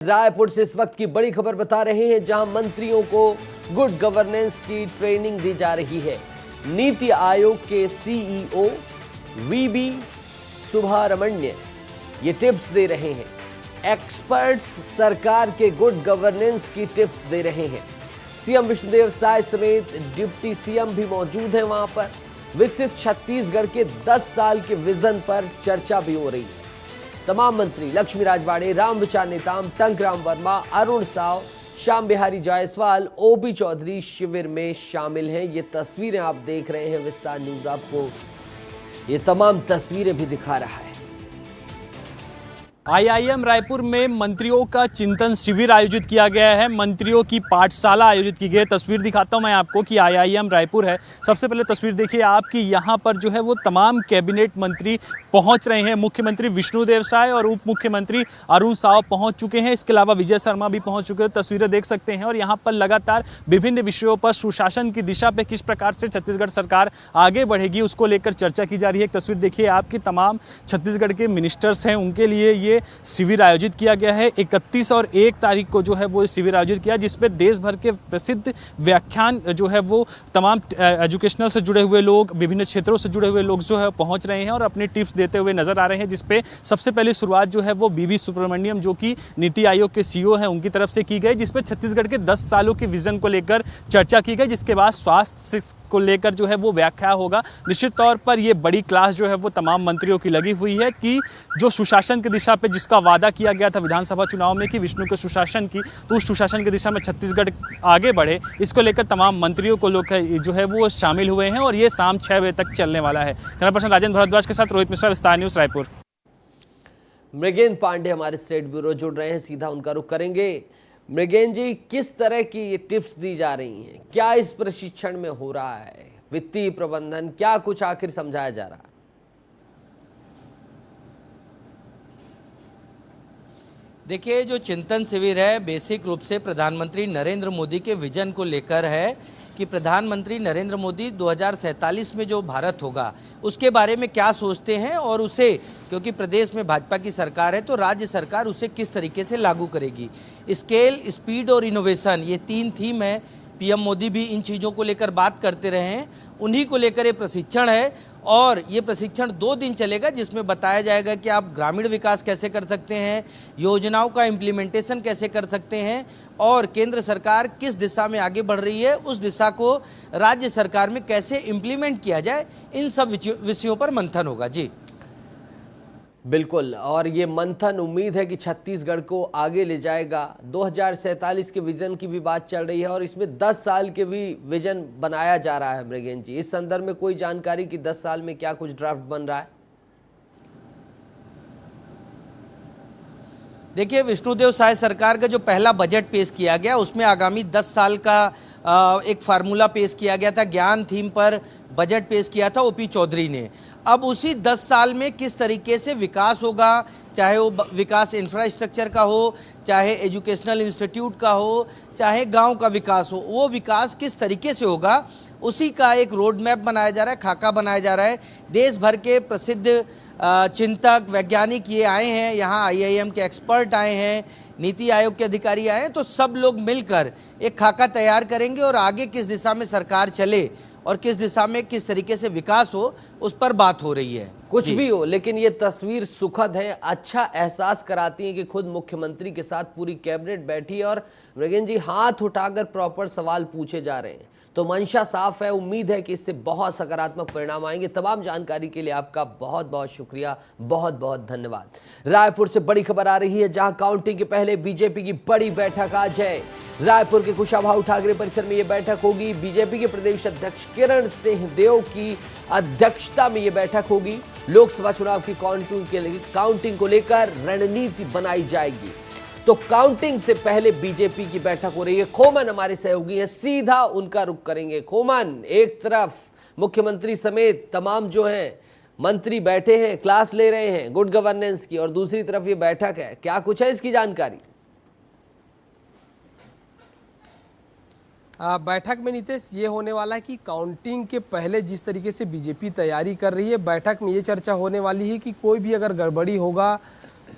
रायपुर से इस वक्त की बड़ी खबर बता रहे हैं, जहां मंत्रियों को गुड गवर्नेंस की ट्रेनिंग दी जा रही है। नीति आयोग के सीईओ वीबी सुब्रमण्यम ये टिप्स दे रहे हैं। एक्सपर्ट्स सरकार के गुड गवर्नेंस की टिप्स दे रहे हैं। सीएम विष्णुदेव साय समेत डिप्टी सीएम भी मौजूद हैं वहां पर। विकसित छत्तीसगढ़ के 10 साल के विजन पर चर्चा भी हो रही है। तमाम मंत्री लक्ष्मी राजवाड़े, रामविचार नेताम, टंकराम वर्मा, अरुण साव, श्याम बिहारी जायसवाल, ओपी चौधरी शिविर में शामिल हैं। ये तस्वीरें आप देख रहे हैं, विस्तार न्यूज आपको ये तमाम तस्वीरें भी दिखा रहा है। आईआईएम रायपुर में मंत्रियों का चिंतन शिविर आयोजित किया गया है। मंत्रियों की पाठशाला आयोजित की गई है। तस्वीर दिखाता हूं मैं आपको कि आईआईएम रायपुर है। सबसे पहले तस्वीर देखिए आप कि यहाँ पर जो है वो तमाम कैबिनेट मंत्री पहुंच रहे हैं। मुख्यमंत्री विष्णुदेव साय और उप मुख्यमंत्री अरुण साव पहुंच चुके हैं। इसके अलावा विजय शर्मा भी पहुंच चुके हैं। तस्वीरें देख सकते हैं। और यहाँ पर लगातार विभिन्न विषयों पर सुशासन की दिशा पे किस प्रकार से छत्तीसगढ़ सरकार आगे बढ़ेगी उसको लेकर चर्चा की जा रही है। एक तस्वीर देखिए आपकी तमाम छत्तीसगढ़ के मिनिस्टर्स हैं, उनके लिए ये शिविर आयोजित किया गया है। 31 और 1 तारीख को जो है वो शिविर आयोजित किया, जिसपे देश भर के प्रसिद्ध व्याख्यान जो है वो तमाम एजुकेशनल से जुड़े हुए लोग, विभिन्न क्षेत्रों से जुड़े हुए लोग जो है पहुंच रहे हैं और अपनी टिप्स देते हुए नजर आ रहे हैं। जिसपे सबसे पहले शुरुआत जो है वो वीबी सुब्रमण्यम जो कि नीति आयोग के सीईओ हैं उनकी तरफ से की गई, जिसपे छत्तीसगढ़ के 10 सालों के विजन को लेकर चर्चा की गई। जिसके बाद स्वास्थ्य को लेकर जो है वो व्याख्या होगा। निश्चित तौर पर ये बड़ी क्लास जो है वो तमाम मंत्रियों की लगी हुई है कि जो सुशासन की दिशा पे जिसका वादा किया गया था विधानसभा चुनाव में कि विष्णु के सुशासन की, तो उस सुशासन की दिशा में छत्तीसगढ़ आगे बढ़े, इसको लेकर तमाम मंत्रियों को लोग जो है वो शामिल हुए हैं। और ये शाम 6 बजे तक चलने वाला है। कैमरा पर्सन राजेंद्र भारद्वाज के साथ रोहित मिश्रा, विस्तार न्यूज रायपुर। मृगेंद्र पांडे हमारे स्टेट ब्यूरो जुड़ रहे हैं, सीधा उनका रुख करेंगे। मृगेंद्र जी, किस तरह की ये टिप्स दी जा रही हैं? क्या इस प्रशिक्षण में हो रहा है? वित्तीय प्रबंधन, क्या कुछ आखिर समझाया जा रहा है? देखिए, जो चिंतन शिविर है बेसिक रूप से प्रधानमंत्री नरेंद्र मोदी के विजन को लेकर है कि प्रधानमंत्री नरेंद्र मोदी 2047 में जो भारत होगा उसके बारे में क्या सोचते हैं और उसे, क्योंकि प्रदेश में भाजपा की सरकार है तो राज्य सरकार उसे किस तरीके से लागू करेगी। स्केल, स्पीड और इनोवेशन, ये 3 थीम है। पीएम मोदी भी इन चीज़ों को लेकर बात करते रहे हैं, उन्हीं को लेकर ये प्रशिक्षण है। और ये प्रशिक्षण 2 दिन चलेगा, जिसमें बताया जाएगा कि आप ग्रामीण विकास कैसे कर सकते हैं, योजनाओं का इम्प्लीमेंटेशन कैसे कर सकते हैं और केंद्र सरकार किस दिशा में आगे बढ़ रही है उस दिशा को राज्य सरकार में कैसे इम्प्लीमेंट किया जाए, इन सब विषयों पर मंथन होगा। जी बिल्कुल, और ये मंथन उम्मीद है कि छत्तीसगढ़ को आगे ले जाएगा। 2047 के विजन की भी बात चल रही है और इसमें 10 साल के भी विजन बनाया जा रहा है। मृगेंद्र जी, इस संदर्भ में कोई जानकारी कि 10 साल में क्या कुछ ड्राफ्ट बन रहा है? देखिए, विष्णुदेव साय सरकार का जो पहला बजट पेश किया गया उसमें आगामी 10 साल का एक फार्मूला पेश किया गया था। ज्ञान थीम पर बजट पेश किया था ओपी चौधरी ने। अब उसी 10 साल में किस तरीके से विकास होगा, चाहे वो विकास इंफ्रास्ट्रक्चर का हो, चाहे एजुकेशनल इंस्टीट्यूट का हो, चाहे गांव का विकास हो, वो विकास किस तरीके से होगा उसी का एक रोड मैप बनाया जा रहा है, खाका बनाया जा रहा है। देश भर के प्रसिद्ध चिंतक, वैज्ञानिक ये आए हैं, यहाँ आईआईएम के एक्सपर्ट आए हैं, नीति आयोग के अधिकारी आए हैं, तो सब लोग मिलकर एक खाका तैयार करेंगे और आगे किस दिशा में सरकार चले और किस दिशा में किस तरीके से विकास हो उस पर बात हो रही है। कुछ भी हो, लेकिन ये तस्वीर सुखद है, अच्छा एहसास कराती है कि खुद मुख्यमंत्री के साथ पूरी कैबिनेट बैठी है और मृगेंद्र जी हाथ उठाकर प्रॉपर सवाल पूछे जा रहे हैं। तो मंशा साफ है, उम्मीद है कि इससे बहुत सकारात्मक परिणाम आएंगे। तमाम जानकारी के लिए आपका बहुत बहुत शुक्रिया, बहुत बहुत धन्यवाद। रायपुर से बड़ी खबर आ रही है, जहां काउंटिंग के पहले बीजेपी की बड़ी बैठक आज है। रायपुर के कुशाभाऊ ठाकरे परिसर में यह बैठक होगी। बीजेपी के प्रदेश अध्यक्ष किरण सिंहदेव की अध्यक्षता में यह बैठक होगी। लोकसभा चुनाव की काउंटिंग को लेकर रणनीति बनाई जाएगी। तो काउंटिंग से पहले बीजेपी की बैठक हो रही है। खोमन हमारे सहयोगी हैं, सीधा उनका रुख करेंगे। खोमन, एक तरफ मुख्यमंत्री समेत तमाम जो हैं मंत्री बैठे हैं, क्लास ले रहे हैं गुड गवर्नेंस की, और दूसरी तरफ ये बैठक है, क्या कुछ है इसकी जानकारी? बैठक में नीतीश ये होने वाला है कि काउंटिंग के पहले जिस तरीके से बीजेपी तैयारी कर रही है, बैठक में ये चर्चा होने वाली है कि कोई भी अगर गड़बड़ी होगा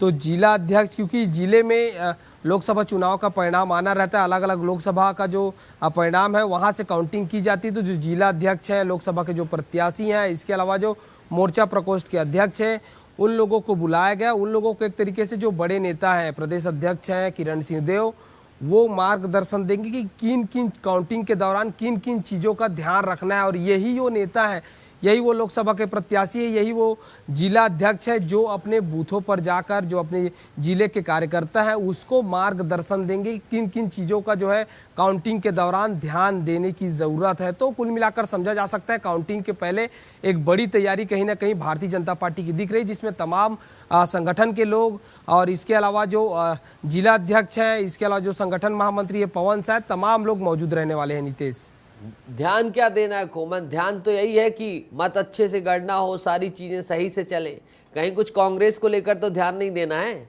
तो जिला अध्यक्ष, क्योंकि जिले में लोकसभा चुनाव का परिणाम आना रहता है, अलग अलग लोकसभा का जो परिणाम है वहाँ से काउंटिंग की जाती है। तो जो जिला अध्यक्ष हैं, लोकसभा के जो प्रत्याशी हैं, इसके अलावा जो मोर्चा प्रकोष्ठ के अध्यक्ष हैं, उन लोगों को बुलाया गया। उन लोगों को एक तरीके से जो बड़े नेता हैं, प्रदेश अध्यक्ष हैं किरण सिंहदेव, वो मार्गदर्शन देंगे कि किन किन काउंटिंग के दौरान किन किन चीज़ों का ध्यान रखना है। और यही वो नेता है, यही वो लोकसभा के प्रत्याशी है, यही वो जिला अध्यक्ष है जो अपने बूथों पर जाकर जो अपने जिले के कार्यकर्ता है उसको मार्गदर्शन देंगे किन किन चीज़ों का जो है काउंटिंग के दौरान ध्यान देने की ज़रूरत है। तो कुल मिलाकर समझा जा सकता है काउंटिंग के पहले एक बड़ी तैयारी कहीं ना कहीं भारतीय जनता पार्टी की दिख रही, जिसमें तमाम संगठन के लोग और इसके अलावा जो जिला अध्यक्ष है, इसके अलावा जो संगठन महामंत्री है पवन, शायद तमाम लोग मौजूद रहने वाले हैं। नीतीश, ध्यान क्या देना है कोमन? ध्यान तो यही है कि मत अच्छे से गणना हो, सारी चीजें सही से चले। कहीं कुछ कांग्रेस को लेकर तो ध्यान नहीं देना है।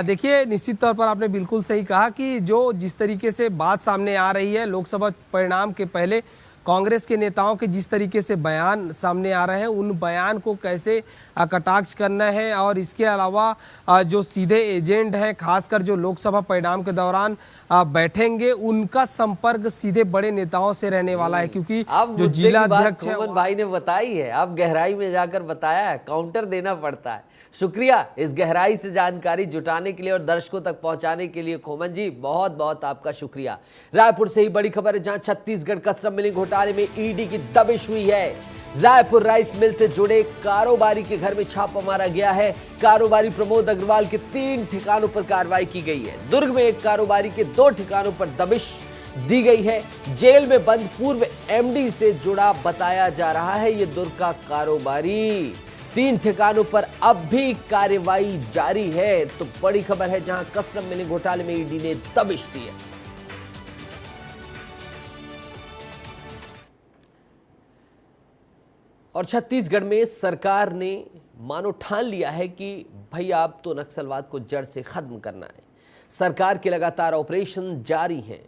देखिए, निश्चित तौर पर आपने बिल्कुल सही कहा कि जो जिस तरीके से बात सामने आ रही है लोकसभा परिणाम के पहले, कांग्रेस के नेताओं के जिस तरीके से बयान सामने आ रहे हैं, उन बयान को कैसे कटाक्ष करना है। और इसके अलावा जो सीधे एजेंट हैं, खासकर जो लोकसभा परिणाम के दौरान बैठेंगे, उनका संपर्क सीधे बड़े नेताओं से रहने वाला है। क्योंकि अब जो जिला अध्यक्ष है, मोहन भाई ने बताई है, अब गहराई में जाकर बताया है, काउंटर देना पड़ता है। शुक्रिया इस गहराई से जानकारी जुटाने के लिए और दर्शकों तक पहुंचाने के लिए खोमन जी, बहुत बहुत आपका शुक्रिया। रायपुर से ही बड़ी खबर है, जहां छत्तीसगढ़ कस्टम मिलिंग घोटाले में ईडी की दबिश हुई है। रायपुर राइस मिल से जुड़े कारोबारी के घर में छापा मारा गया है। कारोबारी प्रमोद अग्रवाल के 3 ठिकानों पर कार्रवाई की गई है। दुर्ग में एक कारोबारी के 2 ठिकानों पर दबिश दी गई है। जेल में बंद पूर्व एमडी से जुड़ा बताया जा रहा है ये दुर्ग का कारोबारी। 3 ठिकानों पर अब भी कार्रवाई जारी है। तो बड़ी खबर है, जहां कस्टम मिलिंग घोटाले में ईडी ने दबिश दी है। और छत्तीसगढ़ में सरकार ने मानो ठान लिया है कि भैया अब तो नक्सलवाद को जड़ से खत्म करना है। सरकार के लगातार ऑपरेशन जारी हैं।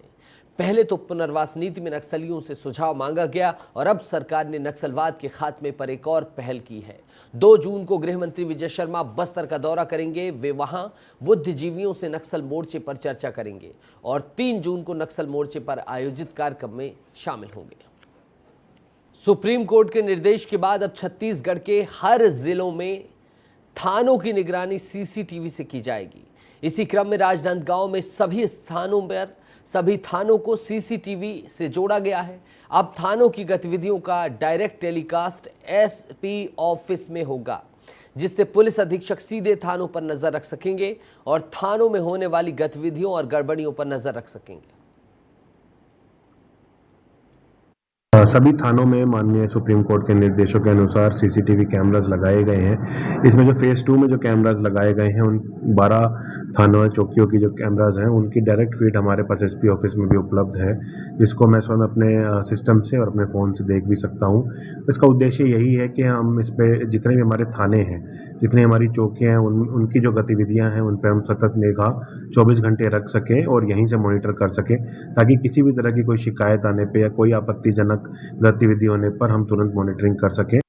पहले तो पुनर्वास नीति में नक्सलियों से सुझाव मांगा गया और अब सरकार ने नक्सलवाद के खात्मे पर एक और पहल की है। 2 जून को गृह मंत्री विजय शर्मा बस्तर का दौरा करेंगे। वे वहां बुद्धिजीवियों से नक्सल मोर्चे पर चर्चा करेंगे और 3 जून को नक्सल मोर्चे पर आयोजित कार्यक्रम में शामिल होंगे। सुप्रीम कोर्ट के निर्देश के बाद अब छत्तीसगढ़ के हर जिलों में थानों की निगरानी सीसीटीवी से की जाएगी। इसी क्रम में राजनांदगांव में सभी स्थानों पर सभी थानों को सीसीटीवी से जोड़ा गया है। अब थानों की गतिविधियों का डायरेक्ट टेलीकास्ट एसपी ऑफिस में होगा, जिससे पुलिस अधीक्षक सीधे थानों पर नजर रख सकेंगे और थानों में होने वाली गतिविधियों और गड़बड़ियों पर नजर रख सकेंगे। सभी थानों में माननीय सुप्रीम कोर्ट के निर्देशों के अनुसार सीसीटीवी कैमरास लगाए गए हैं। इसमें जो फेज 2 में जो कैमरास लगाए गए हैं, उन 12 थानों चौकियों की जो कैमरास हैं, उनकी डायरेक्ट फीड हमारे पास एसपी ऑफिस में भी उपलब्ध है, जिसको मैं स्वयं अपने सिस्टम से और अपने फ़ोन से देख भी सकता हूँ। इसका उद्देश्य यही है कि हम इस पर जितने भी हमारे थाने हैं, जितनी हमारी चौकियाँ हैं, उनकी जो गतिविधियाँ हैं, उन पर हम सतत निगाह 24 घंटे रख सकें और यहीं से मॉनिटर कर सकें, ताकि किसी भी तरह की कोई शिकायत आने पे या कोई आपत्तिजनक गतिविधि होने पर हम तुरंत मॉनिटरिंग कर सकें।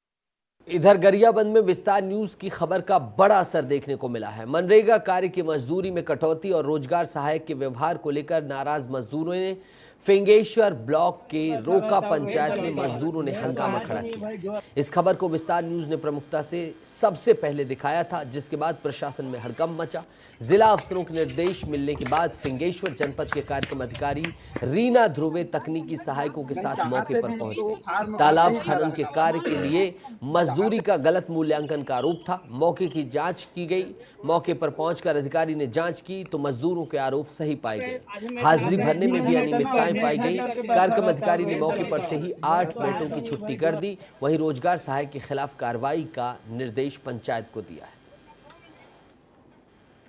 इधर गरियाबंद में विस्तार न्यूज की खबर का बड़ा असर देखने को मिला है। मनरेगा कार्य की मजदूरी में कटौती और रोजगार सहायक के व्यवहार को लेकर नाराज मजदूरों ने फिंगेश्वर ब्लॉक के रोका पंचायत में मजदूरों ने हंगामा खड़ा किया। इस खबर को विस्तार न्यूज ने प्रमुखता से सबसे पहले दिखाया था, जिसके बाद प्रशासन में हड़कंप मचा। जिला अफसरों के निर्देश मिलने के बाद फिंगेश्वर जनपद के कार्यक्रम अधिकारी रीना ध्रुवे तकनीकी सहायकों के साथ मौके पर पहुंच गई। तालाब खनन के कार्य के लिए मजदूरी का गलत मूल्यांकन का आरोप था। मौके की जांच की गई। मौके पर पहुंचकर अधिकारी ने जांच की तो मजदूरों के आरोप सही पाए गए। हाजिरी भरने में भी अनियमितताएं पाई गई। कार्यक्रम अधिकारी ने मौके पर से ही 8 मिनटों की छुट्टी कर दी। वहीं रोजगार सहायक के खिलाफ कार्रवाई का निर्देश पंचायत को दिया है।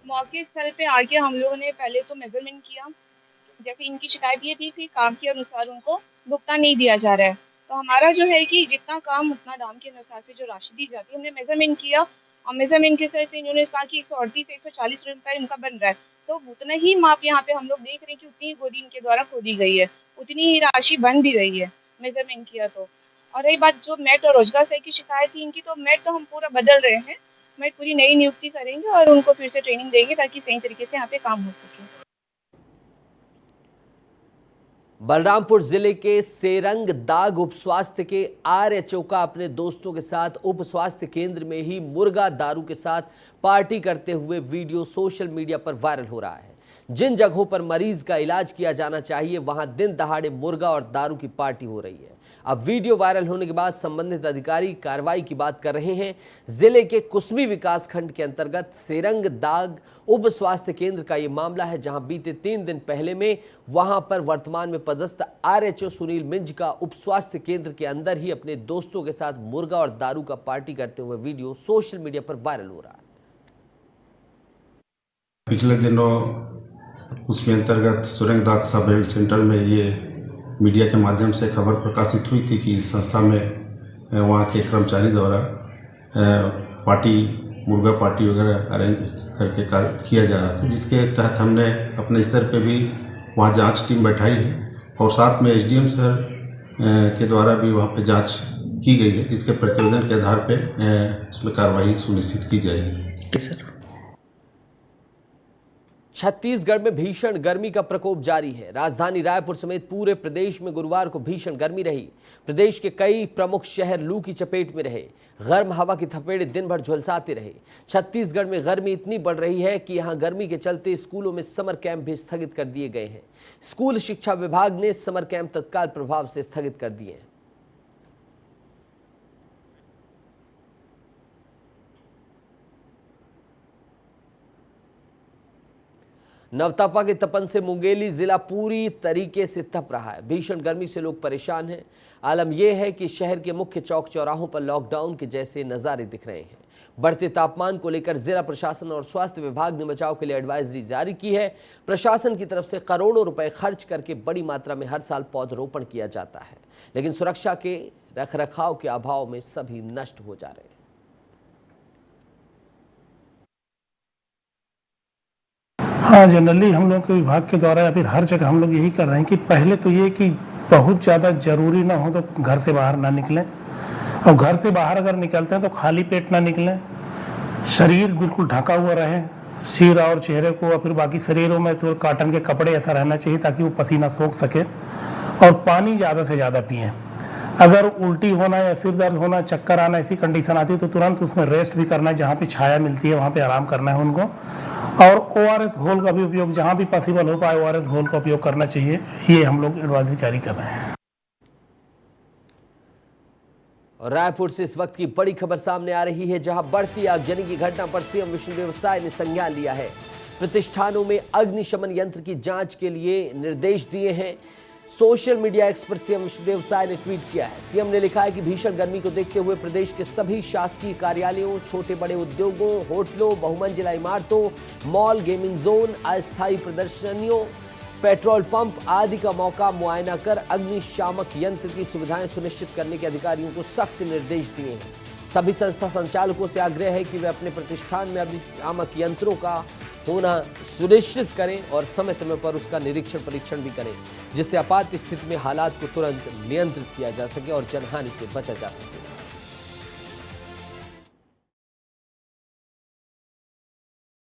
मौके स्थल पे आके हम लोगों ने पहले तो मेजरमेंट किया। जैसे इनकी शिकायत ये थी कि काम के अनुसार उनको भुगतान नहीं दिया जा रहा है, तो हमारा जो है कि जितना काम उतना दाम के अनुसार से जो राशि दी जाती है, हमने मेजरमेंट किया और मेजरमेंट के साथ इन्होंने कहा कि 138 से 140 रुपये इनका बन रहा है। तो उतना ही माप यहाँ पे हम लोग देख रहे हैं कि उतनी ही बोरी इनके द्वारा खोदी गई है, उतनी ही राशि बन भी गई है मेजरमेंट किया तो। और रही बात जो मेट और रोजगार सहायक की शिकायत थी इनकी, तो मेट तो हम पूरा बदल रहे हैं बट पूरी नई नियुक्ति करेंगे और उनको फिर से ट्रेनिंग देंगे ताकि सही तरीके से यहाँ पे काम हो सके। बलरामपुर जिले के सेरंग दाग उप स्वास्थ्य के आरएचओ का अपने दोस्तों के साथ उप स्वास्थ्य केंद्र में ही मुर्गा दारू के साथ पार्टी करते हुए वीडियो सोशल मीडिया पर वायरल हो रहा है। जिन जगहों पर मरीज का इलाज किया जाना चाहिए वहां दिन दहाड़े मुर्गा और दारू की पार्टी हो रही है। अब वीडियो वायरल होने के बाद संबंधित अधिकारी कार्रवाई की बात कर रहे हैं। जिले के कुसमी विकास खंड के अंतर्गत सेरंग दाग उप स्वास्थ्य केंद्र का यह मामला है, जहां बीते 3 दिन पहले में वहां पर वर्तमान में पदस्थ आरएचओ सुनील मिंज का उप स्वास्थ्य केंद्र के अंदर ही अपने दोस्तों के साथ मुर्गा और दारू का पार्टी करते हुए वीडियो सोशल मीडिया पर वायरल हो रहा है। पिछले दिनों उसमें अंतर्गत सुरंग दाग सब हेल्थ सेंटर में ये मीडिया के माध्यम से खबर प्रकाशित हुई थी कि इस संस्था में वहाँ के कर्मचारी द्वारा मुर्गा पार्टी वगैरह अरेंज करके किया जा रहा था, जिसके तहत हमने अपने स्तर पे भी वहाँ जांच टीम बैठाई है और साथ में एसडीएम सर के द्वारा भी वहाँ पे जांच की गई है, जिसके प्रतिवेदन के आधार पे उसमें कार्रवाई सुनिश्चित की जाएगी। सर, छत्तीसगढ़ में भीषण गर्मी का प्रकोप जारी है। राजधानी रायपुर समेत पूरे प्रदेश में गुरुवार को भीषण गर्मी रही। प्रदेश के कई प्रमुख शहर लू की चपेट में रहे। गर्म हवा की थपेड़े दिन भर झुलसाते रहे। छत्तीसगढ़ में गर्मी इतनी बढ़ रही है कि यहां गर्मी के चलते स्कूलों में समर कैंप भी स्थगित कर दिए गए हैं। स्कूल शिक्षा विभाग ने समर कैंप तत्काल प्रभाव से स्थगित कर दिए हैं। नवतपा के तपन से मुंगेली जिला पूरी तरीके से तप रहा है। भीषण गर्मी से लोग परेशान हैं। आलम यह है कि शहर के मुख्य चौक चौराहों पर लॉकडाउन के जैसे नज़ारे दिख रहे हैं। बढ़ते तापमान को लेकर जिला प्रशासन और स्वास्थ्य विभाग ने बचाव के लिए एडवाइजरी जारी की है। प्रशासन की तरफ से करोड़ों रुपए खर्च करके बड़ी मात्रा में हर साल पौधरोपण किया जाता है, लेकिन सुरक्षा के रखरखाव के अभाव में सभी नष्ट हो जा रहे हैं। हाँ, जनरली हम लोग के विभाग के द्वारा या फिर हर जगह हम लोग यही कर रहे हैं कि पहले तो ये कि बहुत ज़्यादा ज़रूरी ना हो तो घर से बाहर ना निकलें, और घर से बाहर अगर निकलते हैं तो खाली पेट ना निकलें। शरीर बिल्कुल ढका हुआ रहे, सिर और चेहरे को और फिर बाकी शरीरों में तो कॉटन के कपड़े ऐसा रहना चाहिए ताकि वो पसीना सोख सके, और पानी ज़्यादा से ज़्यादा पिएँ। अगर उल्टी होना या सिर दर्द होना, चक्कर आना, ऐसी कंडीशन आती है तो तुरंत उसमें रेस्ट भी करना है। जहाँ पे छाया मिलती है वहाँ पे आराम करना है उनको, और ORS घोल का भी उपयोग जहाँ भी पॉसिबल हो पाए ORS घोल का उपयोग करना चाहिए। ये हम लोग एडवाइजरी जारी कर रहे हैं। और रायपुर से इस वक्त की बड़ी खबर सामने आ रही है, जहां बढ़ती आगजनी की घटना पर सीएम विष्णुदेव साय ने संज्ञान लिया है। प्रतिष्ठानों में अग्निशमन यंत्र की जांच के लिए निर्देश दिए हैं। Social media expert CM Vishnu Deo Sai ने ट्वीट किया है। सीएम ने लिखा है कि भीषण गर्मी को देखते हुए प्रदेश के सभी शासकीय कार्यालयों, छोटे बड़े उद्योगों, होटलों, बहुमंजिला इमारतों, मॉल, गेमिंग जोन, अस्थायी प्रदर्शनियों, पेट्रोल पंप आदि का मौका मुआयना कर अग्निशामक यंत्र की सुविधाएं सुनिश्चित करने के अधिकारियों को सख्त निर्देश दिए हैं। सभी संस्था संचालकों से आग्रह है कि वे अपने प्रतिष्ठान में अग्निशामक यंत्रों का होना सुनिश्चित करें और समय समय पर उसका निरीक्षण परीक्षण भी करें, जिससे आपात स्थिति में हालात को तुरंत नियंत्रित किया जा सके और जनहानि से बचा जा सके।